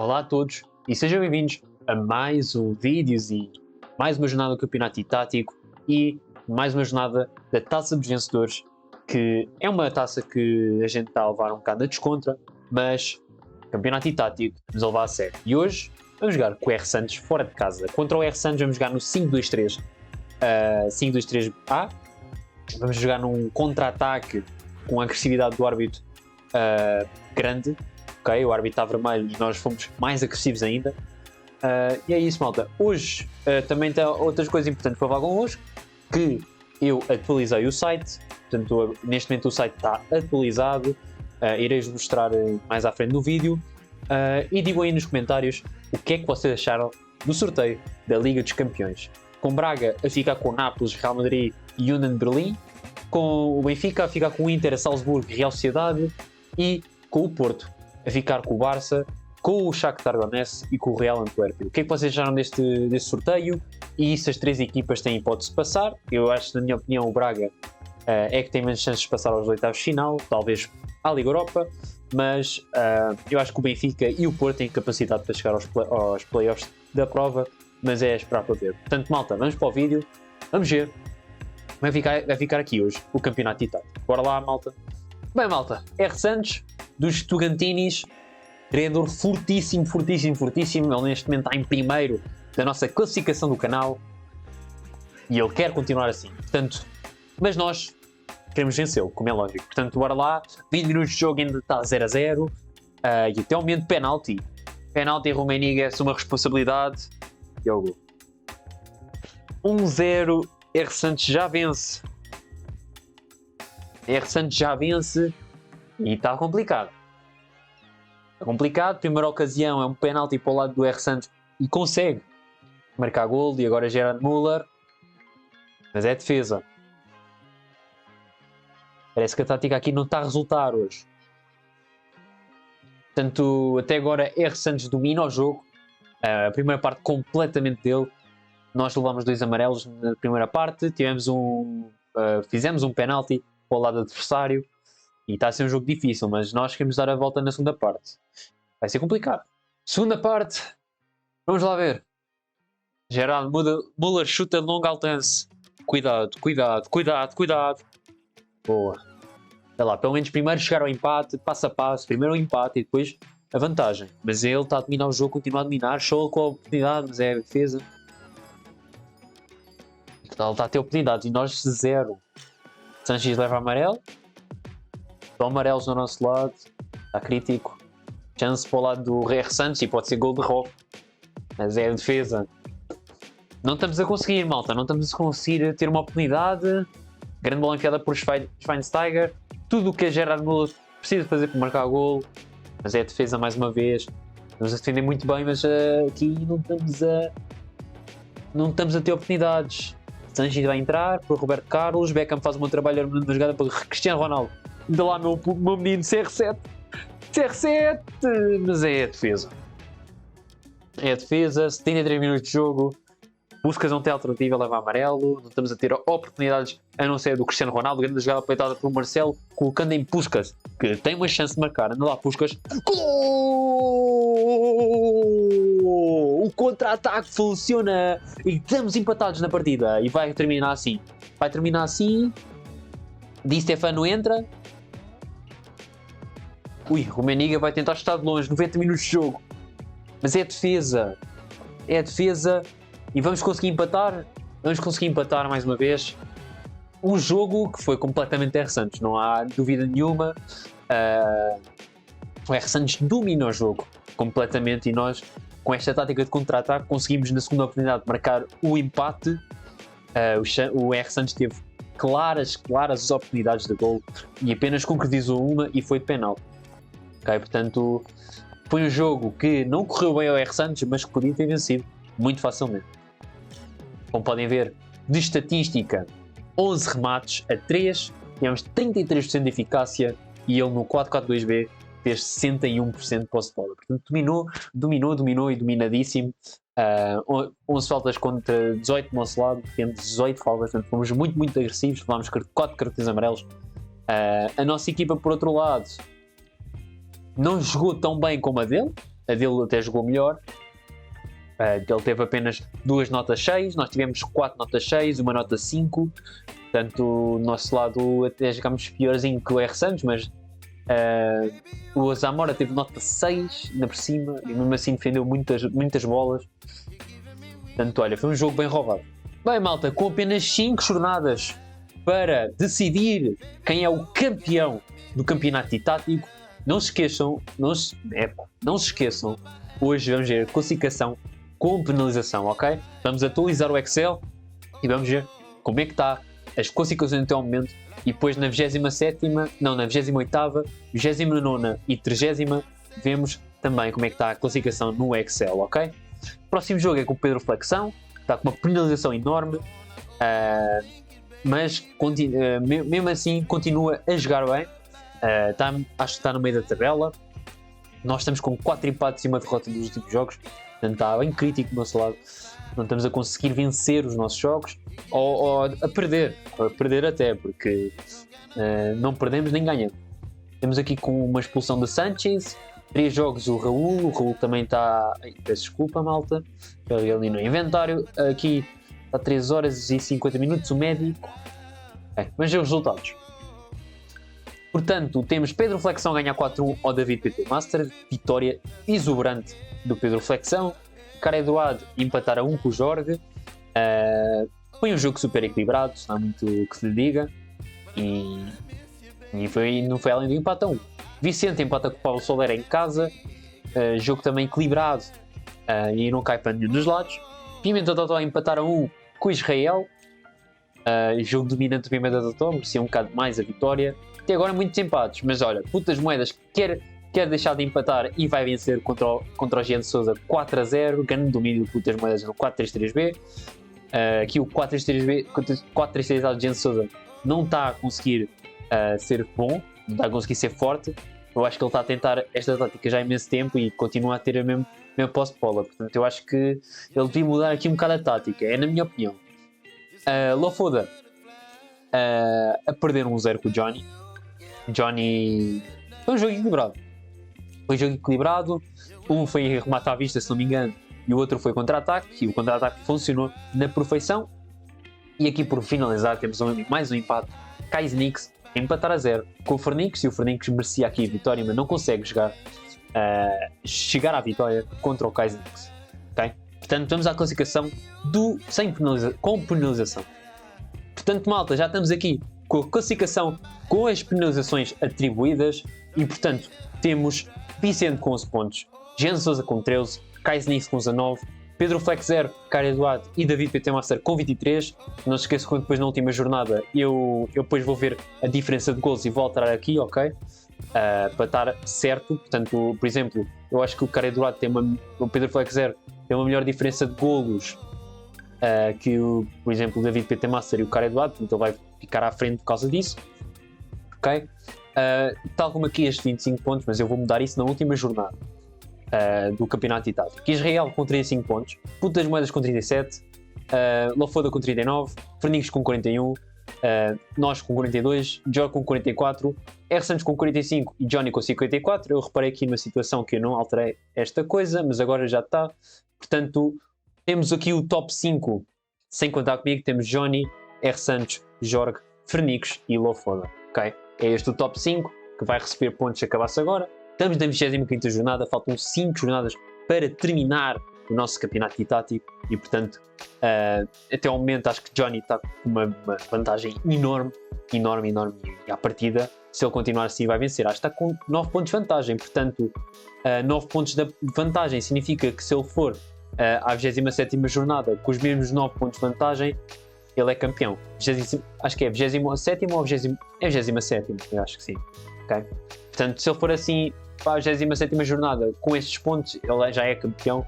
Olá a todos e sejam bem-vindos a mais um vídeos e mais uma jornada do Campeonato Tático e mais uma jornada da Taça dos Vencedores, que é uma taça que a gente está a levar um bocado na descontra, mas Campeonato Tático nos a levar a sério. E hoje vamos jogar com o R Santos fora de casa. Contra o R Santos vamos jogar no 5-2-3, 5-2-3A. Vamos jogar num contra-ataque com a agressividade do árbitro grande. Ok, o árbitro está vermelho e nós fomos mais agressivos ainda. E é isso, malta. Hoje também tem outras coisas importantes para falar convosco, que eu atualizei o site. Portanto, neste momento o site está atualizado. Irei-vos mostrar mais à frente no vídeo. E digam aí nos comentários o que é que vocês acharam do sorteio da Liga dos Campeões. Com Braga a ficar com Nápoles, Real Madrid e Union de Berlim. Com o Benfica a ficar com o Inter, Salzburgo e Real Sociedade. E com o Porto a ficar com o Barça, com o Shakhtar Donetsk e com o Real Antuérpia. O que é que vocês acharam deste sorteio? E se as três equipas têm hipótese de passar? Eu acho, na minha opinião, o Braga é que tem menos chances de passar aos oitavos de final, talvez à Liga Europa, mas eu acho que o Benfica e o Porto têm capacidade para chegar aos playoffs da prova, mas é esperar para ver. Portanto, malta, vamos para o vídeo, vamos ver como vai ficar aqui hoje o Campeonato Tático. Bora lá, malta. Bem, malta, R Santos, dos Tugantinis, treinador fortíssimo. Ele neste momento está em primeiro da nossa classificação do canal e ele quer continuar assim. Portanto, mas nós queremos vencê-lo, como é lógico. Portanto, bora lá, 20 minutos de jogo ainda está 0-0 e até o momento penalti. Penalti em Rummenigge é uma responsabilidade. E é o gol. 1-0, R Santos já vence. R Santos já vence e está complicado. Está complicado. Primeira ocasião é um penalti para o lado do R Santos e consegue marcar gol. E agora Gerard Müller. Mas é defesa. Parece que a tática aqui não está a resultar hoje. Portanto, até agora R Santos domina o jogo. A primeira parte completamente dele. Nós levamos 2 amarelos na primeira parte. Fizemos um penalti para o lado adversário e está a ser um jogo difícil, mas nós queremos dar a volta na segunda parte. Vai ser complicado. Segunda parte, vamos lá ver. Gerard Müller chuta de longo alcance. Cuidado. Boa. Olha lá, pelo menos primeiro chegar ao empate, passo a passo. Primeiro o empate e depois a vantagem. Mas ele está a dominar o jogo, continua a dominar. Show com a oportunidade, mas é a defesa. Ele está a ter oportunidades e nós 0. Sanches leva amarelo. Estão amarelos do nosso lado. Está crítico. Chance para o lado do R Santos e pode ser gol de Rock. Mas é a defesa. Não estamos a conseguir, malta. Não estamos a conseguir ter uma oportunidade. Grande bola enfiada por Schweinsteiger. Tudo o que a Gerard Müller precisa fazer para marcar gol. Mas é a defesa mais uma vez. Estamos a defender muito bem, mas aqui não estamos a ter oportunidades. Sanches vai entrar por Roberto Carlos. Beckham faz um bom trabalho numa jogada para Cristiano Ronaldo. Ainda lá meu menino CR7. Mas é a defesa. É a defesa. 73 minutos de jogo. Puskas não tem alternativa, leva amarelo. Não estamos a ter oportunidades a não ser do Cristiano Ronaldo. Grande jogada peitada por Marcelo, colocando em Puskas, que tem uma chance de marcar. Anda lá, Puskas. Gol! O contra-ataque funciona e estamos empatados na partida. E vai terminar assim. Di Stefano entra. Ui, Rummenigge vai tentar estar de longe. 90 minutos de jogo. Mas é a defesa. E vamos conseguir empatar mais uma vez. Um jogo que foi completamente R Santos, não há dúvida nenhuma. O R Santos domina o jogo completamente e nós, com esta tática de contra-ataque, conseguimos na segunda oportunidade marcar o empate. O R Santos teve claras oportunidades de gol e apenas concretizou uma e foi de penal. Okay, portanto, foi um jogo que não correu bem ao R Santos, mas que podia ter vencido muito facilmente. Como podem ver, de estatística, 11 remates a 3, tivemos 33% de eficácia e ele no 4-4-2B fez 61% de posse de bola. Portanto, dominou e dominadíssimo. 11 faltas contra 18 do nosso lado, temos 18 faltas, portanto fomos muito agressivos, levámos 4 cartões amarelos. A nossa equipa, por outro lado, não jogou tão bem como a dele, a dele até jogou melhor. Ele teve apenas 2 notas 6, nós tivemos 4 notas 6, uma nota 5. Portanto, do nosso lado até jogámos piorzinho que o R. Santos, mas o Zamora teve nota 6 ainda por cima e mesmo assim defendeu muitas bolas. Portanto, olha, foi um jogo bem roubado. Bem, malta, com apenas 5 jornadas para decidir quem é o campeão do campeonato tático, não se esqueçam, hoje vamos ver a classificação com penalização, ok? Vamos atualizar o Excel e vamos ver como é que está as classificações até ao momento e depois na 28ª, 29ª e 30ª vemos também como é que está a classificação no Excel, ok? O próximo jogo é com o Pedro Flexão, está com uma penalização enorme, mas mesmo assim continua a jogar bem, acho que está no meio da tabela. Nós estamos com 4 empates e uma derrota nos últimos jogos, portanto está bem crítico do nosso lado. Não estamos a conseguir vencer os nossos jogos ou a perder até, porque não perdemos nem ganhamos. Temos aqui com uma expulsão de Sanchez, 3 jogos o Raul também está... Peço desculpa, malta, peguei ali no inventário, aqui está 3 horas e 50 minutos o médico. Vamos ver os resultados. Portanto, temos Pedro Flexão ganhar 4-1 ao David PT Master, vitória exuberante do Pedro Flexão. Cara Eduardo empatar a 1 com o Jorge. Foi um jogo super equilibrado, não há muito o que se lhe diga. E não foi além do empate a 1. Vicente empata com o Paulo Soler em casa. Jogo também equilibrado e não cai para nenhum dos lados. Pimenta Totó empatar a 1 com o Israel. Jogo dominante do Pimenta Totó, merecia um bocado mais a vitória. Até agora muitos empates, mas olha, Putas Moedas quer deixar de empatar e vai vencer contra o Jean de Sousa 4-0, grande domínio do Putas Moedas no 4-3-3B. Aqui o 4-3-3 do Jean de Sousa não está a conseguir ser bom, não está a conseguir ser forte. Eu acho que ele está a tentar esta tática já há imenso tempo e continua a ter a mesma posse de bola. Portanto, eu acho que ele devia mudar aqui um bocado a tática, é na minha opinião. Lofoda a perder 1-0 com o Johnny. Foi um jogo equilibrado. Um foi remate à vista, se não me engano, e o outro foi contra-ataque, e o contra-ataque funcionou na perfeição. E aqui por finalizar temos mais um empate. Kaizenix a empatar a 0 com o Fernix, e o Fernix merecia aqui a vitória, mas não consegue chegar à vitória contra o Kaizenix, okay? Portanto, vamos à classificação com penalização. Portanto, malta, já estamos aqui com a classificação com as penalizações atribuídas e, portanto, temos Vicente com 11 pontos, Jean Sousa com 13, Kaizenix com 19, Pedro Flex 0, Cara Eduardo e David PT Master com 23. Não se esqueça que depois na última jornada eu depois vou ver a diferença de golos e vou alterar aqui, ok? Para estar certo. Portanto, por exemplo, eu acho que o Cara Eduardo o Pedro Flex 0 tem uma melhor diferença de golos que por exemplo, o David PT Master e o Cara Eduardo, portanto ele vai ficar à frente por causa disso, ok? Tal como aqui estes 25 pontos, mas eu vou mudar isso na última jornada do campeonato tático. Israel com 35 pontos, Putas Moedas com 37, Lofoda com 39, Fernandes com 41, nós com 42, Jorge com 44, R. Santos com 45 e Johnny com 54. Eu reparei aqui numa situação que eu não alterei esta coisa, mas agora já está. Portanto, temos aqui o top 5, sem contar comigo, temos Johnny, R. Santos, Jorge, Fernix e Lofoda, ok? É este o top 5 que vai receber pontos se acabasse agora. Estamos na 25ª jornada, faltam 5 jornadas para terminar o nosso campeonato tático e, portanto, até ao momento acho que Johnny está com uma vantagem enorme e à partida, se ele continuar assim vai vencer. Acho que está com 9 pontos de vantagem, portanto 9 pontos de vantagem significa que se ele for à 27ª jornada com os mesmos 9 pontos de vantagem, ele é campeão. Acho que é 27ª ou 27ª, eu acho que sim, ok? Portanto, se ele for assim para a 27ª jornada com estes pontos, ele já é campeão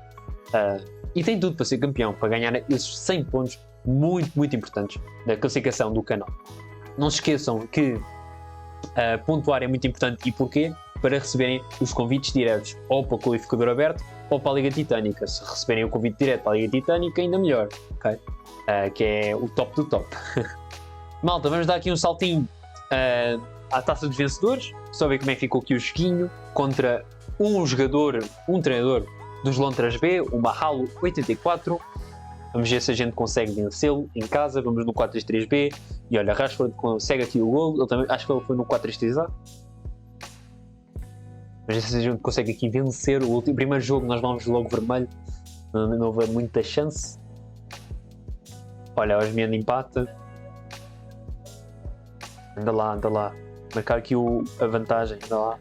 e tem tudo para ser campeão, para ganhar esses 100 pontos muito, muito importantes da classificação do canal. Não se esqueçam que pontuar é muito importante. E porquê? Para receberem os convites diretos ou para o qualificador aberto ou para a Liga Titânica. Se receberem o convite direto para a Liga Titânica, ainda melhor, okay? Que é o top do top. Malta, vamos dar aqui um saltinho à Taça dos Vencedores, só ver como é que ficou aqui o joguinho contra um jogador, um treinador dos Lontras B, o Mahalo 84. Vamos ver se a gente consegue vencê-lo em casa. Vamos no 4-3-3B. E olha, Rashford consegue aqui o gol. Ele também, acho que ele foi no 4-3-3A. Vamos ver se a gente consegue aqui vencer o primeiro jogo. Nós vamos logo vermelho. Não houve muita chance. Olha, o Osmiano empata. Anda lá. Marcar aqui a vantagem. Anda lá.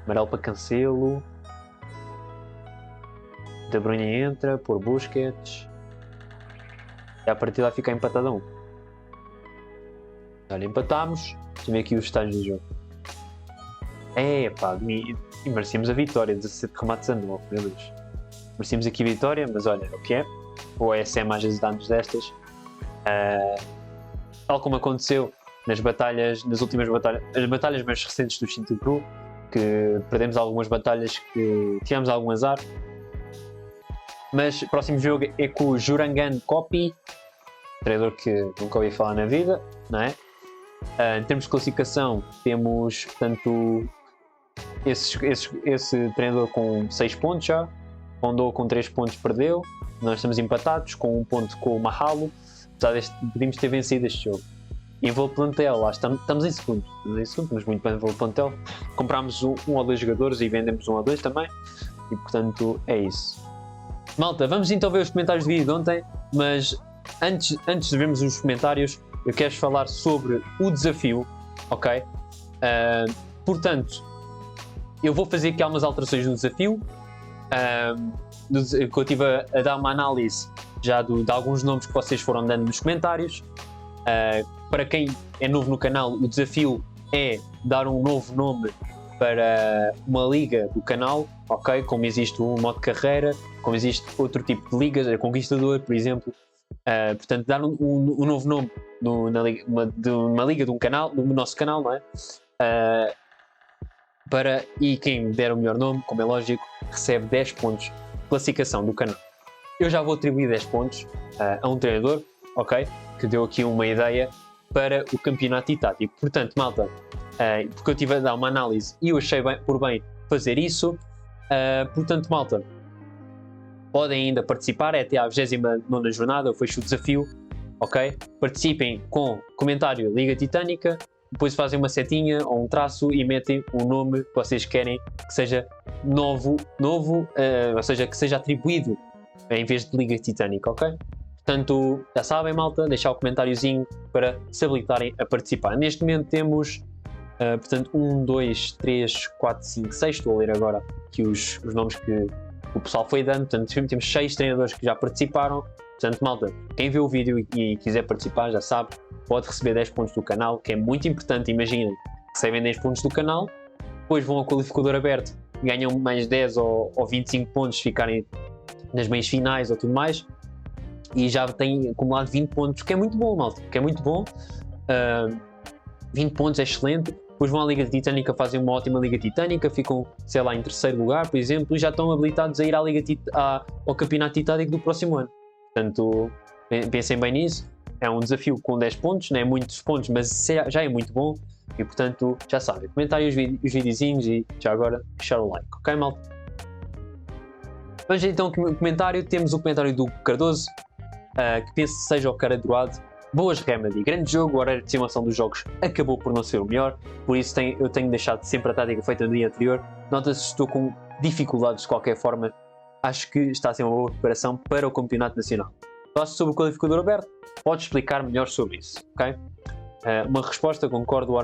Amarelo para Cancelo. De Bruyne entra, por Busquets. E a partida vai ficar empatadão. Olha, empatámos. Deixa eu ver aqui os estágios do jogo. Pá, e merecemos a vitória. 17 remates a 9, meu Deus. Merecemos aqui a vitória, mas olha, o que é? O ESM às vezes dá-nos destas. Tal como aconteceu nas últimas batalhas, as batalhas mais recentes do Shinto Cru, que perdemos algumas batalhas que tivemos algum azar. Mas o próximo jogo é com o Jurangan Kopi, treinador que nunca ouvi falar na vida, não é? Em termos de classificação, temos, portanto, esse treinador com 6 pontos já, Rondou com 3 pontos perdeu, nós estamos empatados com 1 ponto com o Mahalo, apesar podíamos ter vencido este jogo. E voo plantel, lá estamos em segundo, estamos muito bem no voo plantel. Comprámos um ou dois jogadores e vendemos 1 ou 2 também, e portanto é isso. Malta, vamos então ver os comentários do vídeo de ontem, mas antes de vermos os comentários, eu quero falar sobre o desafio, ok? Portanto, eu vou fazer aqui algumas alterações no desafio, que eu estive a dar uma análise já de alguns nomes que vocês foram dando nos comentários. Para quem é novo no canal, o desafio é dar um novo nome para uma liga do canal, ok? Como existe o modo carreira, como existe outro tipo de ligas, a Conquistador, por exemplo. Portanto, dar um novo nome de uma liga de um canal, do nosso canal, não é? E quem der o melhor nome, como é lógico, recebe 10 pontos de classificação do canal. Eu já vou atribuir 10 pontos a um treinador, ok? Que deu aqui uma ideia para o campeonato itático. Portanto, malta, porque eu estive a dar uma análise e eu achei por bem fazer isso. Portanto, malta, podem ainda participar, é até à 29ª jornada, eu fecho o desafio, ok? Participem com comentário Liga Titânica, depois fazem uma setinha ou um traço e metem o nome que vocês querem que seja novo, ou seja, que seja atribuído em vez de Liga Titânica, ok? Portanto, já sabem, malta, deixar o comentáriozinho para se habilitarem a participar. Neste momento temos, portanto, 1, 2, 3, 4, 5, 6, estou a ler agora aqui os nomes que o pessoal foi dando, portanto, temos 6 treinadores que já participaram. Portanto, malta, quem viu o vídeo e quiser participar, já sabe, pode receber 10 pontos do canal, que é muito importante. Imaginem, recebem 10 pontos do canal, depois vão ao qualificador aberto, ganham mais 10 ou 25 pontos, ficarem nas meias finais ou tudo mais, e já têm acumulado 20 pontos, que é muito bom, malta, que é muito bom. 20 pontos é excelente. Depois vão à Liga Titânica, fazem uma ótima Liga Titânica, ficam, sei lá, em 3º lugar, por exemplo, e já estão habilitados a ir ao Campeonato Titânico do próximo ano. Portanto, pensem bem nisso. É um desafio com 10 pontos, não é muitos pontos, mas já é muito bom. E portanto, já sabem, comentarem os videozinhos e já agora deixar o like, ok, malta? Vamos então ao comentário. Temos o comentário do Cardoso, que penso que seja o cara dourado. Boas, Remedy, grande jogo, o horário de simulação dos jogos acabou por não ser o melhor, por isso eu tenho deixado sempre a tática feita no dia anterior. Nota-se que estou com dificuldades de qualquer forma, acho que está a ser uma boa preparação para o Campeonato Nacional. Falaste sobre o qualificador aberto, podes explicar melhor sobre isso, ok? Uma resposta, concordo,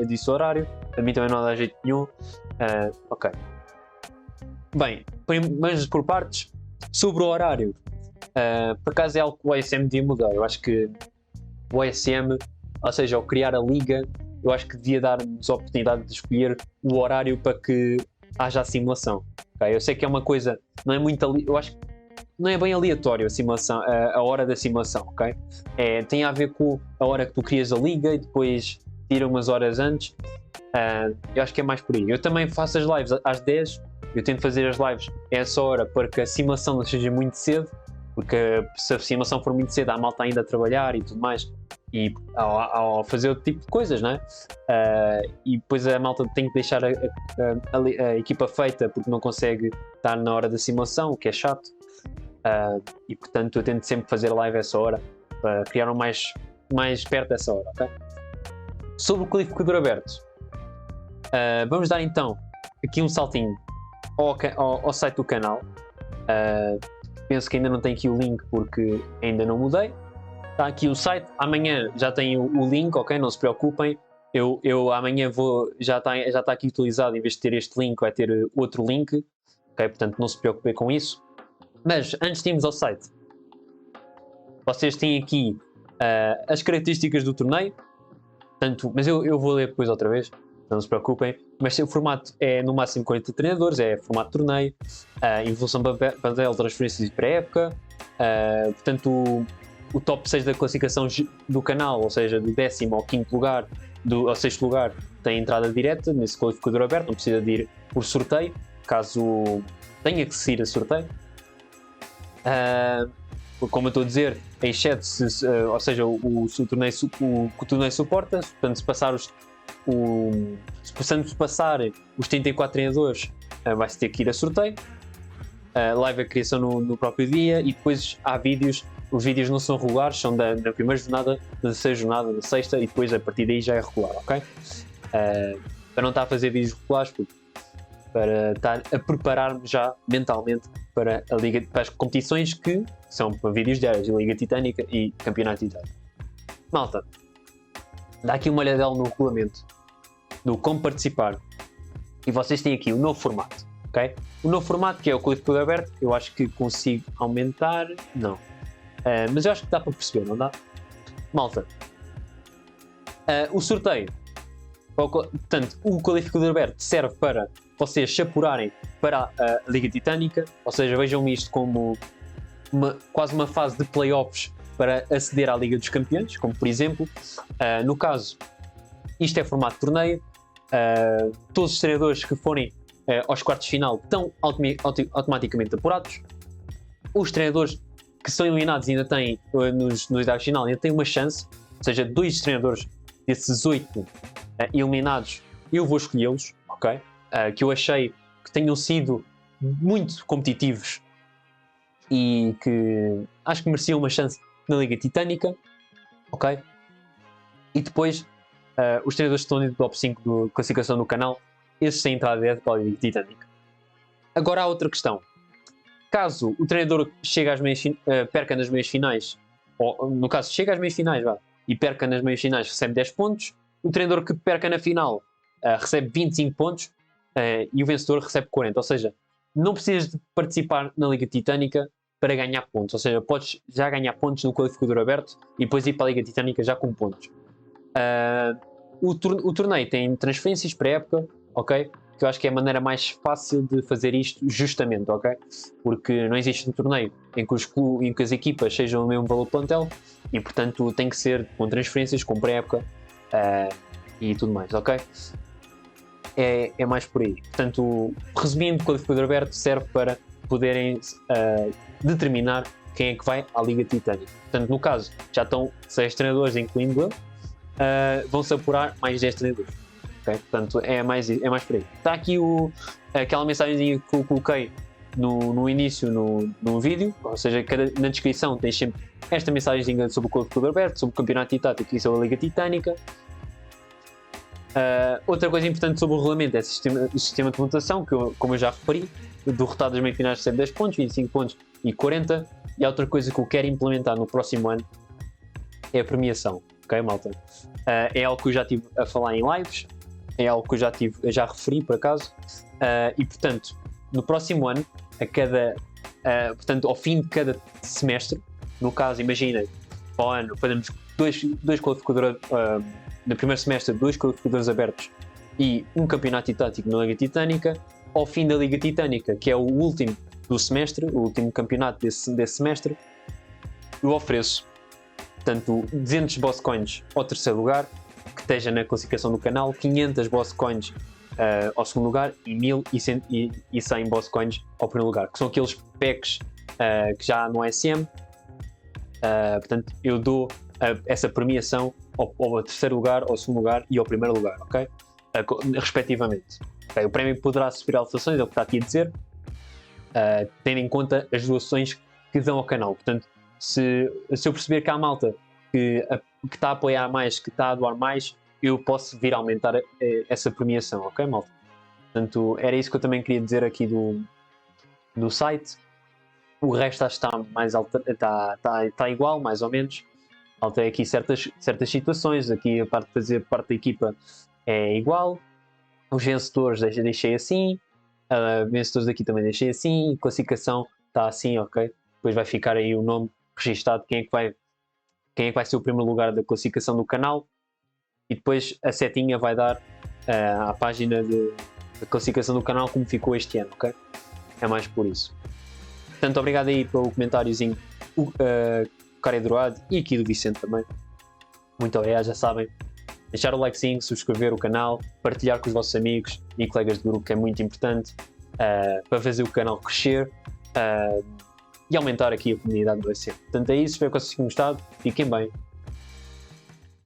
disse o horário, a mim também não dá jeito nenhum, ok. Bem, mas por partes, sobre o horário, por acaso é algo que o ISM devia mudar. Eu acho que o ISM, ou seja, ao criar a liga, eu acho que devia dar-nos a oportunidade de escolher o horário para que haja a simulação. Okay? Eu sei que é uma coisa, não é muito, eu acho que não é bem aleatório a simulação, a hora da simulação, ok? Tem a ver com a hora que tu crias a liga e depois tira umas horas antes. Eu acho que é mais por aí. Eu também faço as lives às 10, eu tento fazer as lives a essa hora para que a simulação não seja muito cedo, porque se a simulação for muito cedo, há malta ainda a trabalhar e tudo mais, e ao fazer outro tipo de coisas, não é? E depois a malta tem que deixar a equipa feita porque não consegue estar na hora da simulação, o que é chato. E portanto eu tento sempre fazer live a essa hora para criar mais perto dessa hora, ok? Sobre o qualificador aberto, vamos dar então aqui um saltinho ao site do canal. Penso que ainda não tem aqui o link porque ainda não mudei. Está aqui o site, amanhã já tem o link, ok? Não se preocupem. Eu amanhã já está aqui atualizado, em vez de ter este link vai ter outro link, ok? Portanto não se preocupem com isso. Mas antes de irmos ao site, vocês têm aqui as características do torneio, portanto, mas eu vou ler depois outra vez, não se preocupem. Mas o formato é no máximo 40 treinadores, é formato de torneio, evolução padrão, transferências e pré-época, portanto o top 6 da classificação do canal, ou seja, do 10º ao 5º lugar, ao 6º lugar, tem entrada direta nesse qualificador aberto, não precisa de ir por sorteio, caso tenha que seguir a sorteio. Como eu estou a dizer, exceto se, ou seja, o torneio suporta, portanto se passar se passar os 34 treinadores, vai-se ter que ir a sorteio. Live a criação no próprio dia, e depois há vídeos. Os vídeos não são regulares, são da primeira jornada, da terceira jornada, da sexta, e depois a partir daí já é regular, ok? Para não estar a fazer vídeos regulares, para estar a preparar-me já mentalmente para as competições que são para vídeos diários, a Liga Titânica e Campeonato Titânico. Malta, dá aqui uma olhadela no regulamento do como participar, e vocês têm aqui o novo formato, ok? O novo formato, que é o qualificador aberto, eu acho que consigo aumentar, não. Mas eu acho que dá para perceber, não dá? Malta, o sorteio, portanto, o qualificador aberto serve para vocês se apurarem para a Liga Titânica, ou seja, vejam isto como quase uma fase de playoffs para aceder à Liga dos Campeões, como por exemplo, no caso, isto é formato de torneio, todos os treinadores que forem aos quartos de final estão automaticamente apurados. Os treinadores que são eliminados ainda têm, nos oitavos de final, ainda têm uma chance, ou seja, 2 treinadores desses 8 eliminados, eu vou escolhê-los, ok? Que eu achei que tenham sido muito competitivos e que acho que mereciam uma chance na Liga Titânica, ok? E depois, os treinadores que estão dentro do top 5 da classificação do canal, esses têm entrada direta para a Liga Titânica. Agora há outra questão. Caso o treinador perca nas meias finais, ou no caso chega às meias finais e perca nas meias finais, recebe 10 pontos, o treinador que perca na final recebe 25 pontos e o vencedor recebe 40, ou seja, não precisas de participar na Liga Titânica para ganhar pontos, ou seja, podes já ganhar pontos no qualificador aberto e depois ir para a Liga Titânica já com pontos. O torneio tem transferências pré-época, ok? Que eu acho que é a maneira mais fácil de fazer isto justamente, ok? Porque não existe um torneio em que as equipas sejam o mesmo valor de plantel e, portanto, tem que ser com transferências, com pré-época e tudo mais, ok? É mais por aí. Portanto, resumindo, o qualificador aberto serve para poderem determinar quem é que vai à Liga Titânica. Portanto, no caso, já estão 6 treinadores, incluindo eu, vão-se apurar mais 10 treinadores. Okay? Portanto, é mais por aí. Está aqui aquela mensagem que eu coloquei no início no vídeo, ou seja, na descrição tem sempre esta mensagem sobre o qualificador aberto, sobre o Campeonato Titânico e sobre a Liga Titânica. Outra coisa importante sobre o regulamento é o sistema de pontuação, que como eu já referi, do resultado das meias-finais recebe 10 pontos, 25 pontos e 40. E a outra coisa que eu quero implementar no próximo ano é a premiação, ok, malta? É algo que eu já estive a falar em lives, é algo que eu já referi por acaso, e portanto, no próximo ano, portanto, ao fim de cada semestre, no caso, imagina, para o ano fazemos dois qualificadores, no primeiro semestre, 2 qualificadores abertos e um campeonato titânico na Liga Titânica. Ao fim da Liga Titânica, que é o último do semestre, o último campeonato desse semestre, eu ofereço, portanto, 200 boss coins ao terceiro lugar, que esteja na classificação do canal, 500 boss coins ao segundo lugar e 1100 boss coins ao primeiro lugar, que são aqueles packs que já no SM. Portanto, eu dou essa premiação ao terceiro lugar, ao segundo lugar e ao primeiro lugar, ok? Respectivamente. Okay? O prémio poderá sofrer alterações, é o que está aqui a dizer, tendo em conta as doações que dão ao canal. Portanto, se eu perceber que há malta que está a apoiar mais, que está a doar mais, eu posso vir a aumentar essa premiação, ok, malta? Portanto, era isso que eu também queria dizer aqui do site. O resto acho que está igual, mais ou menos. Falta aqui certas situações. Aqui a parte de fazer parte da equipa é igual. Os vencedores deixei assim. Vencedores daqui também deixei assim. Classificação está assim, ok? Depois vai ficar aí o nome registado. Quem é que vai ser o primeiro lugar da classificação do canal. E depois a setinha vai dar à página de classificação do canal como ficou este ano, ok? É mais por isso. Portanto, obrigado aí pelo comentáriozinho Cara Droado e aqui do Vicente também. Muito obrigado, já sabem. Deixar o likezinho, subscrever o canal, partilhar com os vossos amigos e colegas de grupo, que é muito importante para fazer o canal crescer e aumentar aqui a comunidade do EC. Portanto é isso, espero que vocês tenham gostado. Fiquem bem